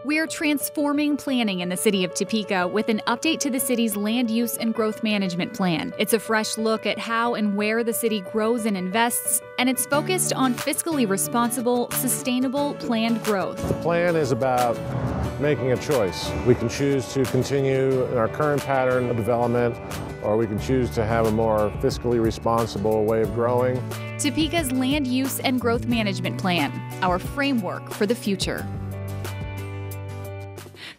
We're transforming planning in the city of Topeka with an update to the city's land use and growth management plan. It's a fresh look at how and where the city grows and invests, and it's focused on fiscally responsible, sustainable, planned growth. The plan is about making a choice. We can choose to continue in our current pattern of development, or we can choose to have a more fiscally responsible way of growing. Topeka's Land Use and Growth Management Plan, our framework for the future.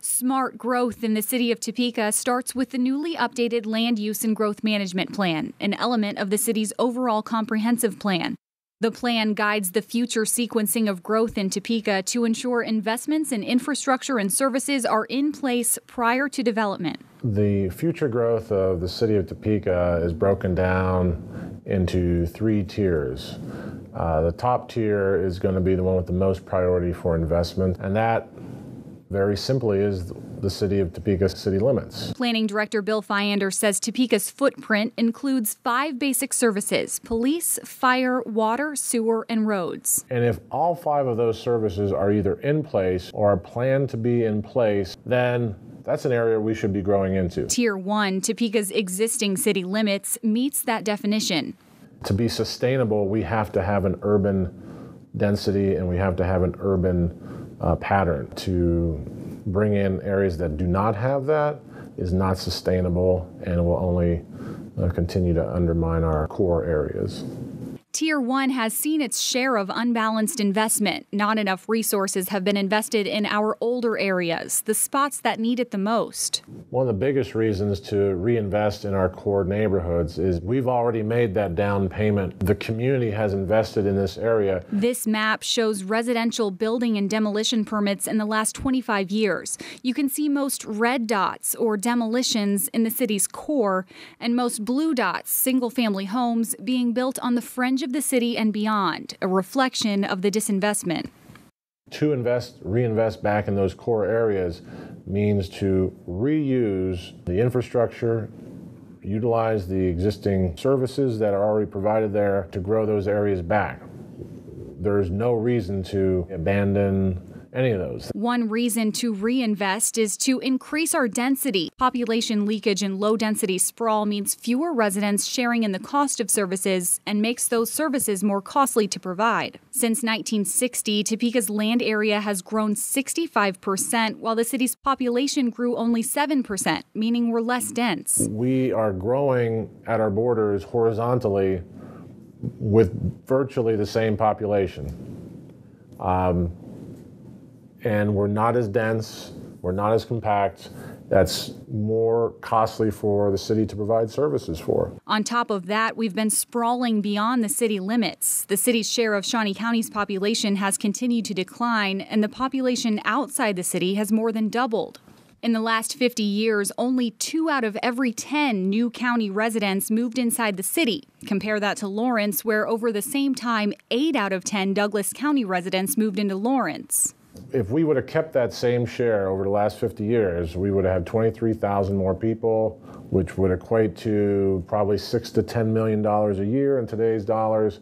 Smart growth in the city of Topeka starts with the newly updated Land Use and Growth Management Plan, an element of the city's overall comprehensive plan. The plan guides the future sequencing of growth in Topeka to ensure investments in infrastructure and services are in place prior to development. The future growth of the city of Topeka is broken down into 3 tiers. The top tier is going to be the one with the most priority for investment, and that very simply is the city of Topeka city limits. Planning Director Bill Fyander says Topeka's footprint includes 5 basic services: police, fire, water, sewer, and roads. And if all 5 of those services are either in place or are planned to be in place, then that's an area we should be growing into. Tier 1, Topeka's existing city limits, meets that definition. To be sustainable, we have to have an urban density and we have to have an urban pattern. To bring in areas that do not have that is not sustainable and will only continue to undermine our core areas. Tier 1 has seen its share of unbalanced investment. Not enough resources have been invested in our older areas, the spots that need it the most. One of the biggest reasons to reinvest in our core neighborhoods is we've already made that down payment. The community has invested in this area. This map shows residential building and demolition permits in the last 25 years. You can see most red dots, or demolitions, in the city's core, and most blue dots, single-family homes, being built on the fringe of the city and beyond, a reflection of the disinvestment. To reinvest back in those core areas means to reuse the infrastructure, utilize the existing services that are already provided there to grow those areas back. There's no reason to abandon any of those. One reason to reinvest is to increase our density. Population leakage and low-density sprawl means fewer residents sharing in the cost of services and makes those services more costly to provide. Since 1960, Topeka's land area has grown 65%, while the city's population grew only 7%, meaning we're less dense. We are growing at our borders horizontally with virtually the same population. And we're not as dense, we're not as compact. That's more costly for the city to provide services for. On top of that, we've been sprawling beyond the city limits. The city's share of Shawnee County's population has continued to decline, and the population outside the city has more than doubled. In the last 50 years, only 2 out of every 10 new county residents moved inside the city. Compare that to Lawrence, where over the same time, 8 out of 10 Douglas County residents moved into Lawrence. If we would have kept that same share over the last 50 years, we would have had 23,000 more people, which would equate to probably $6 to $10 million a year in today's dollars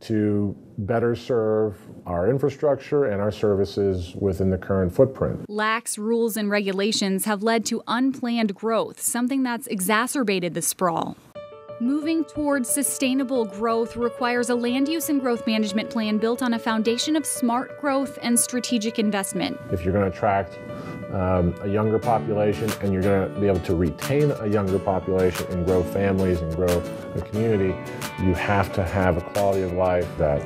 to better serve our infrastructure and our services within the current footprint. Lax rules and regulations have led to unplanned growth, something that's exacerbated the sprawl. Moving towards sustainable growth requires a land use and growth management plan built on a foundation of smart growth and strategic investment. If you're going to attract a younger population and you're going to be able to retain a younger population and grow families and grow a community, you have to have a quality of life that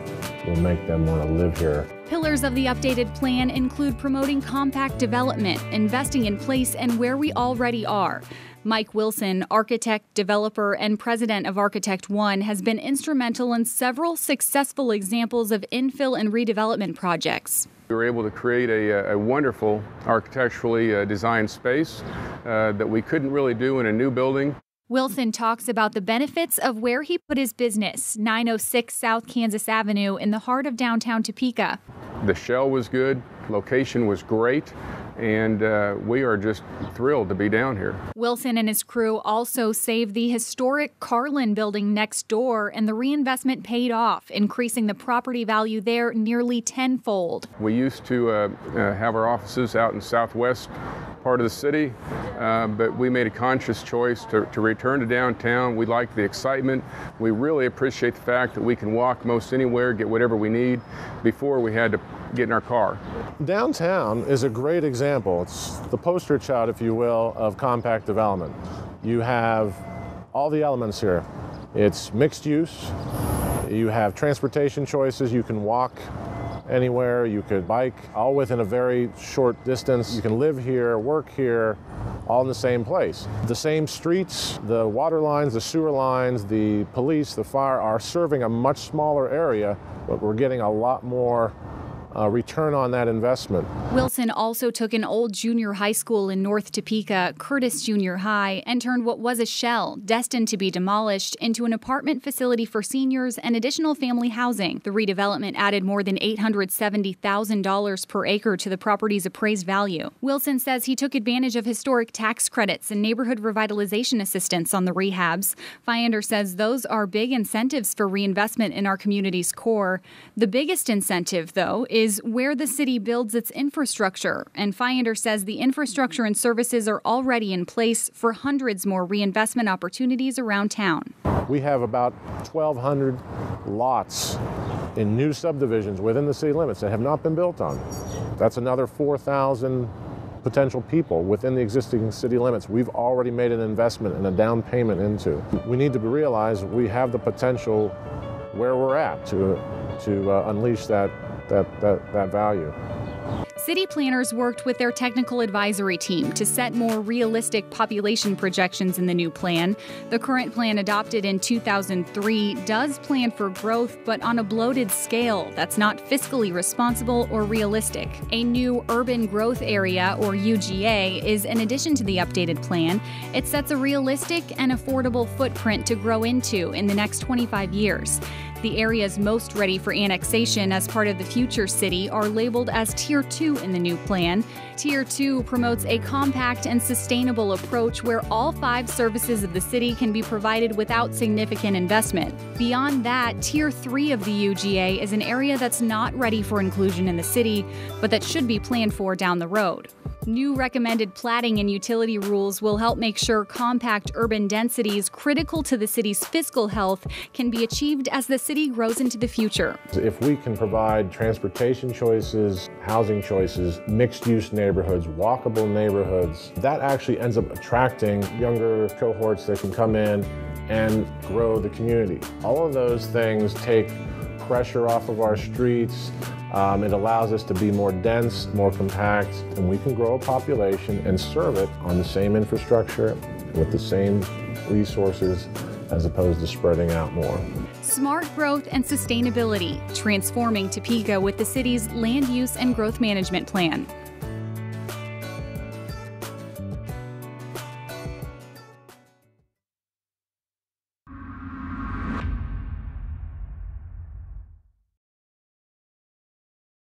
will make them want to live here. Pillars of the updated plan include promoting compact development, investing in place and where we already are. Mike Wilson, architect, developer, and president of Architect One, has been instrumental in several successful examples of infill and redevelopment projects. We were able to create a wonderful architecturally designed space that we couldn't really do in a new building. Wilson talks about the benefits of where he put his business, 906 South Kansas Avenue in the heart of downtown Topeka. The shell was good, location was great, and we are just thrilled to be down here. Wilson and his crew also saved the historic Carlin building next door, and the reinvestment paid off, increasing the property value there nearly tenfold. We used to have our offices out in southwest part of the city, but we made a conscious choice to return to downtown. We like the excitement. We really appreciate the fact that we can walk most anywhere, get whatever we need. Before we had to get in our car. Downtown is a great example. It's the poster child, if you will, of compact development. You have all the elements here. It's mixed use. You have transportation choices. You can walk anywhere, you could bike, all within a very short distance. You can live here, work here, all in the same place. The same streets, the water lines, the sewer lines, the police, the fire are serving a much smaller area, but we're getting a lot more return on that investment. Wilson also took an old junior high school in North Topeka, Curtis Junior High, and turned what was a shell, destined to be demolished, into an apartment facility for seniors and additional family housing. The redevelopment added more than $870,000 per acre to the property's appraised value. Wilson says he took advantage of historic tax credits and neighborhood revitalization assistance on the rehabs. Fyander says those are big incentives for reinvestment in our community's core. The biggest incentive, though, is where the city builds its infrastructure, and Fyander says the infrastructure and services are already in place for hundreds more reinvestment opportunities around town. We have about 1,200 lots in new subdivisions within the city limits that have not been built on. That's another 4,000 potential people within the existing city limits we've already made an investment and a down payment into. We need to realize we have the potential where we're at to unleash that value. City planners worked with their technical advisory team to set more realistic population projections in the new plan. The current plan, adopted in 2003, does plan for growth, but on a bloated scale that's not fiscally responsible or realistic. A new urban growth area, or UGA, is an addition to the updated plan. It sets a realistic and affordable footprint to grow into in the next 25 years. The areas most ready for annexation as part of the future city are labeled as Tier 2 in the new plan. Tier 2 promotes a compact and sustainable approach where all 5 services of the city can be provided without significant investment. Beyond that, Tier 3 of the UGA is an area that's not ready for inclusion in the city, but that should be planned for down the road. New recommended platting and utility rules will help make sure compact urban densities critical to the city's fiscal health can be achieved as the city grows into the future. If we can provide transportation choices, housing choices, mixed-use neighborhoods, walkable neighborhoods, that actually ends up attracting younger cohorts that can come in and grow the community. All of those things take pressure off of our streets. It allows us to be more dense, more compact, and we can grow a population and serve it on the same infrastructure with the same resources as opposed to spreading out more. Smart growth and sustainability, transforming Topeka with the city's land use and growth management plan.